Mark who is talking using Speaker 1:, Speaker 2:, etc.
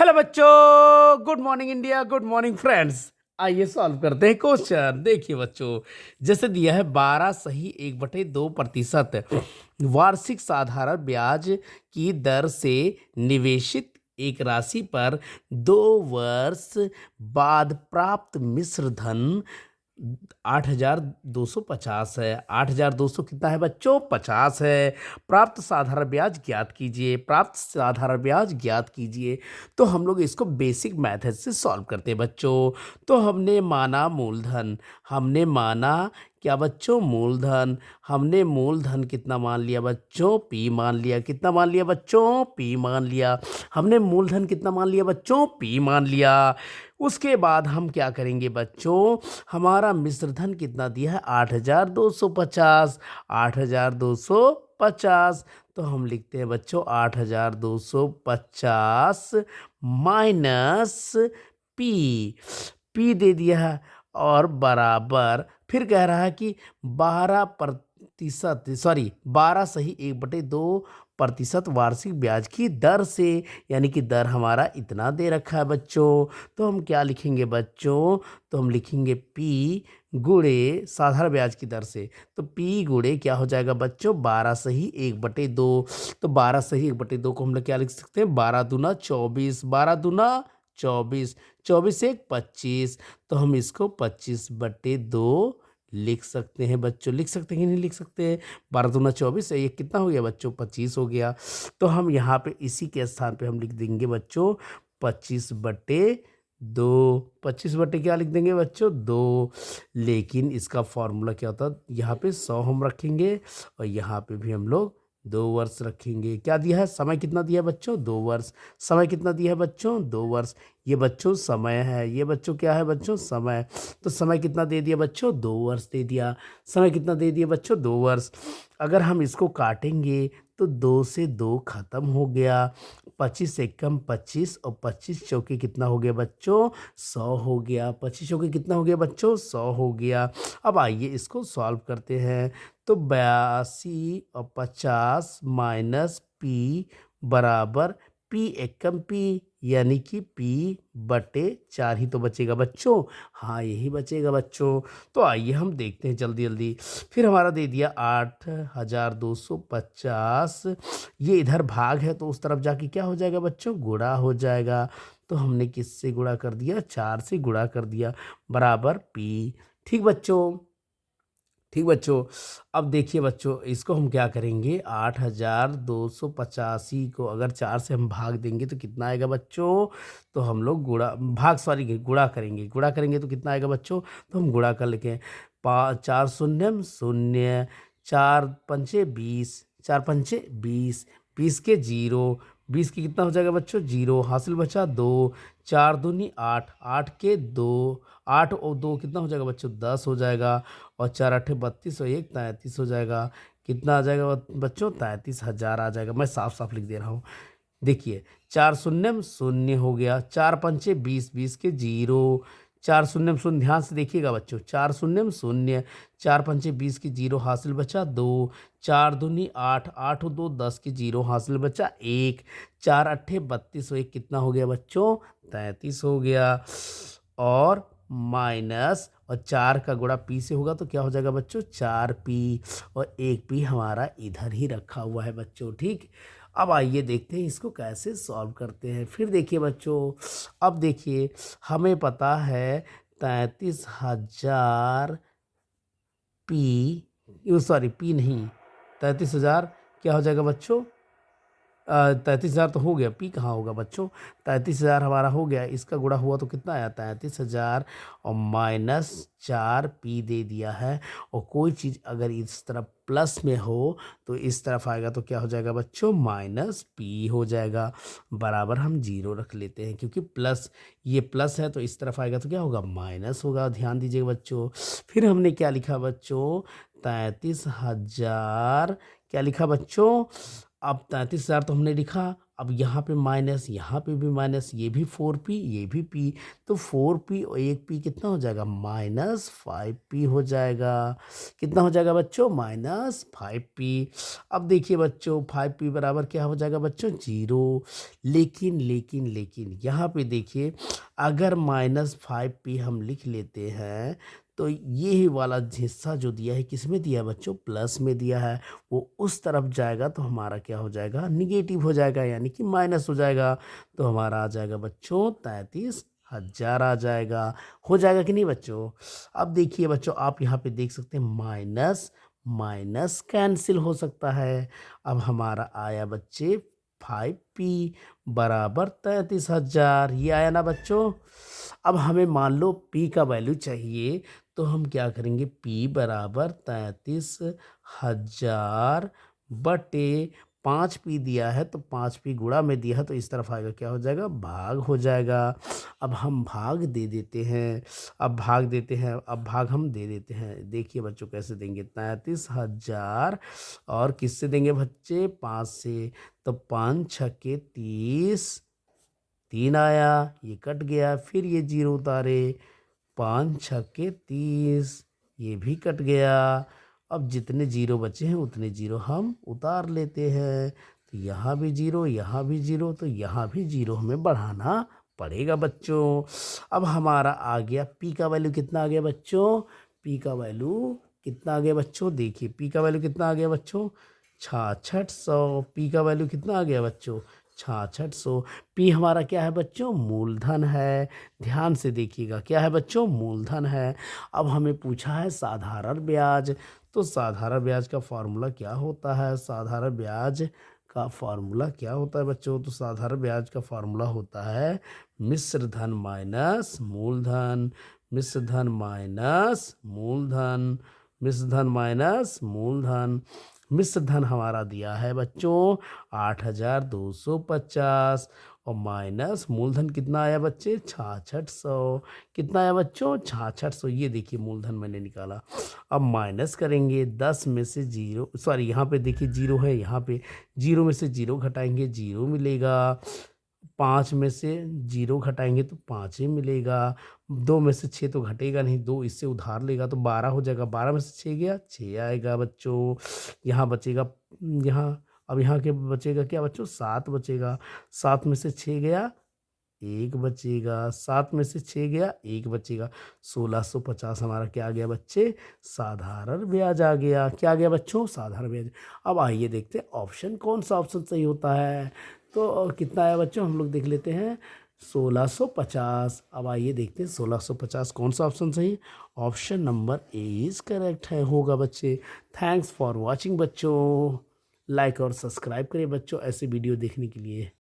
Speaker 1: Hello बच्चों, good morning India, good morning friends. आइए solve करते हैं क्वेश्चन। देखिए बच्चों, जैसे दिया है 12 सही 1/2% वार्षिक साधारण ब्याज की दर से निवेशित एक राशि पर 2 वर्ष बाद प्राप्त मिश्र धन 8,250 है। 8,200 कितना है बच्चों? 50 है। प्राप्त साधारण ब्याज ज्ञात कीजिए। प्राप्त साधारण ब्याज ज्ञात कीजिए। तो हम लोग इसको बेसिक मेथड से सॉल्व करते हैं बच्चों। तो हमने माना मूलधन, हमने माना क्या बच्चों? मूलधन। हमने मूलधन कितना मान लिया बच्चों? पी मान लिया। कितना मान लिया बच्चों? पी मान लिया। हमने मूलधन कितना मान लिया बच्चों? पी मान लिया। उसके बाद हम क्या करेंगे बच्चों? हमारा मिश्रधन कितना दिया है? 8,250। 8,250। तो हम लिखते हैं बच्चों 8,250 माइनस पी। पी दे दिया है और बराबर फिर कह रहा है कि 12 सही 1/2% वार्षिक ब्याज की दर से, यानी कि दर हमारा इतना दे रखा है बच्चों। तो हम क्या लिखेंगे बच्चों? तो हम लिखेंगे पी गुणे साधारण ब्याज की दर से। तो पी गुणे क्या हो जाएगा बच्चों? 12 सही 1/2। तो 12 सही 1/2 को हम लोग क्या लिख सकते हैं? 12 दूना 24। 12 दूना 24। 24 एक 25। तो हम इसको 25/2 लिख सकते हैं बच्चों। लिख सकते हैं कि नहीं लिख सकते? 12 दूना 24 है, ये कितना हो गया बच्चों? 25 हो गया। तो हम यहाँ पे इसी के स्थान पे हम लिख देंगे बच्चों 25/2। 25 क्या लिख देंगे बच्चों? 2। लेकिन इसका फॉर्मूला क्या होता है? यहाँ पे 100 हम रखेंगे और यहाँ पे भी हम लोग 2 वर्ष रखेंगे। क्या दिया है? समय कितना दिया है बच्चों? 2 वर्ष। समय कितना दिया है बच्चों? 2 वर्ष। ये बच्चों समय है। ये बच्चों क्या है बच्चों? समय। तो समय कितना दे दिया बच्चों? 2 वर्ष दे दिया। समय कितना दे दिया बच्चों? 2 वर्ष। अगर हम इसको काटेंगे तो 2 से 2 खत्म हो गया। 25 एकम 25 और 25 चौके कितना हो गया बच्चों? 100 हो गया। 25 चौके कितना हो गया बच्चों? 100 हो गया। अब आइए इसको सॉल्व करते हैं। तो 82 और 50 माइनस पी बराबर पी एकम पी, यानी कि P/4 ही तो बचेगा बच्चों। हाँ, यही बचेगा बच्चों। तो आइए हम देखते हैं जल्दी जल्दी। फिर हमारा दे दिया 8,250। ये इधर भाग है तो उस तरफ जाके क्या हो जाएगा बच्चों? गुणा हो जाएगा। तो हमने किससे गुणा कर दिया? 4 से गुणा कर दिया बराबर पी। ठीक बच्चों? ठीक बच्चों, अब देखिए बच्चों, इसको हम क्या करेंगे? 8,285 को अगर 4 से हम भाग देंगे तो कितना आएगा बच्चों? तो हम लोग गुणा करेंगे। गुणा करेंगे तो कितना आएगा बच्चों? तो हम गुणा कर लेंगे। 4 शून्य शून्य, 4 पंचे 20, 4 पंचे 20, 20 के 0, 20 के कितना हो जाएगा बच्चों? 0, हासिल बचा 2। 4 दूनी 8, 8 के 2, 8 और 2 कितना हो जाएगा बच्चों? 10 हो जाएगा। और 4 8 32 और 1 33 हो जाएगा। कितना आ जाएगा बच्चों? 33,000 आ जाएगा। मैं साफ साफ लिख दे रहा हूँ। देखिए, 4 शून्य शून्य हो गया। 4 पंचे 20, 20 के 0। 4 शून्य शून्य, ध्यान से देखिएगा बच्चों। 4 शून्य शून्य, 4 पंचे 20 के 0, हासिल बचा 2। 4 दूनी 8, 8 और 2 10 के 0, हासिल बचा 1। 4 8 32 और 1 कितना हो गया बच्चों? 33 हो गया। और माइनस और 4 का गुणा पी से होगा तो क्या हो जाएगा बच्चों? 4 पी। और 1 पी हमारा इधर ही रखा हुआ है बच्चों। ठीक, अब आइए देखते हैं इसको कैसे सॉल्व करते हैं। फिर देखिए बच्चों, अब देखिए हमें पता है 33,000 पी, सॉरी पी नहीं, 33,000 क्या हो जाएगा बच्चों? 33,000 तो हो गया, पी कहाँ होगा बच्चों? 33,000 हमारा हो गया, इसका गुणा हुआ तो कितना आया? 33,000 और -4 पी दे दिया है। और कोई चीज़ अगर इस तरफ प्लस में हो तो इस तरफ आएगा तो क्या हो जाएगा बच्चों? -पी हो जाएगा। बराबर हम 0 रख लेते हैं, क्योंकि प्लस, ये प्लस है तो इस तरफ आएगा तो क्या होगा? माइनस होगा। ध्यान दीजिएगा बच्चों। फिर हमने क्या लिखा बच्चों? 33,000 क्या लिखा बच्चों? अब 33,000 तो हमने लिखा। अब यहाँ पे माइनस, यहाँ पे भी माइनस, ये भी 4p, ये भी p, तो 4p और एक p कितना हो जाएगा, -5p हो जाएगा। कितना हो जाएगा बच्चों, -5p। अब देखिए बच्चों 5p बराबर क्या हो जाएगा बच्चों, 0। लेकिन लेकिन लेकिन यहाँ पे देखिए, अगर -5p हम लिख लेते हैं तो ये वाला हिस्सा जो दिया है किस में दिया है बच्चों, प्लस में दिया है, वो उस तरफ जाएगा तो हमारा क्या हो जाएगा, निगेटिव हो जाएगा, यानी कि माइनस हो जाएगा। तो हमारा आ जाएगा बच्चों 33,000 आ जाएगा। हो जाएगा कि नहीं बच्चों। अब देखिए बच्चों, आप यहाँ पे देख सकते हैं माइनस माइनस कैंसिल हो सकता है। अब हमारा आया बच्चे 5p बराबर 33,000, ये आया ना बच्चों। अब हमें मान लो p का वैल्यू चाहिए, तो हम क्या करेंगे, p बराबर 33,000 बटे 5p दिया है तो 5p गुणा में दिया है, तो इस तरफ आएगा क्या हो जाएगा, भाग हो जाएगा। अब हम भाग दे देते हैं, अब भाग देते हैं, अब भाग हम दे देते हैं। देखिए बच्चों कैसे देंगे, 33,000 और किससे देंगे बच्चे, 5 से, तो 5 छक्के 30, 3 आया, ये कट गया, फिर ये 0 उतारे, 5 छक्के 30, ये भी कट गया। अब जितने 0 बचे हैं उतने 0 हम उतार लेते हैं, तो यहाँ भी 0, यहाँ भी 0, तो यहाँ भी 0 हमें बढ़ाना पड़ेगा बच्चों। अब हमारा आ गया p का वैल्यू कितना आ गया बच्चों, p का वैल्यू कितना आ गया बच्चों, देखिए p का वैल्यू कितना आ गया बच्चों, 6600। p का वैल्यू कितना आ गया बच्चों, 6600। p हमारा क्या है बच्चों, मूलधन है। ध्यान से देखिएगा, क्या है बच्चों, मूलधन है। अब हमें पूछा है साधारण ब्याज, तो साधारण ब्याज का फॉर्मूला क्या होता है, साधारण ब्याज का फॉर्मूला क्या होता है बच्चों, तो साधारण ब्याज का फॉर्मूला होता है मिश्र धन माइनस मूलधन, मिश्र धन माइनस मूलधन, मिश्र धन माइनस मूलधन। मिश्र धन हमारा दिया है बच्चों 8,250 और माइनस मूलधन कितना आया बच्चे, 6600। कितना आया बच्चों, 6600। ये देखिए मूलधन मैंने निकाला। अब माइनस करेंगे 10 में से 0, सॉरी यहाँ पे देखिए 0 है, यहाँ पे 0 में से 0 घटाएंगे 0 मिलेगा, 5 में से 0 घटाएंगे तो 5 ही मिलेगा, 2 में से 6 तो घटेगा नहीं, 2 इससे उधार लेगा तो 12 हो जाएगा, 12 में से 6 गया 6 आएगा बच्चों। यहाँ बचेगा, यहाँ अब यहाँ के बचेगा क्या बच्चों, 7 बचेगा, 7 में से 6 गया 1 बचेगा, 7 में से 6 गया 1 बचेगा, 1650 हमारा क्या आ गया बच्चे, साधारण ब्याज आ गया। क्या आ गया बच्चों, साधारण ब्याज। अब आइए देखते हैं ऑप्शन, कौन सा ऑप्शन सही होता है। तो कितना आया बच्चों, हम लोग देख लेते हैं 1650। अब आइए देखते हैं 1650 कौन सा ऑप्शन सही, option number A is correct है, होगा बच्चे। थैंक्स फॉर वॉचिंग बच्चों, लाइक और सब्सक्राइब करें बच्चों ऐसे वीडियो देखने के लिए।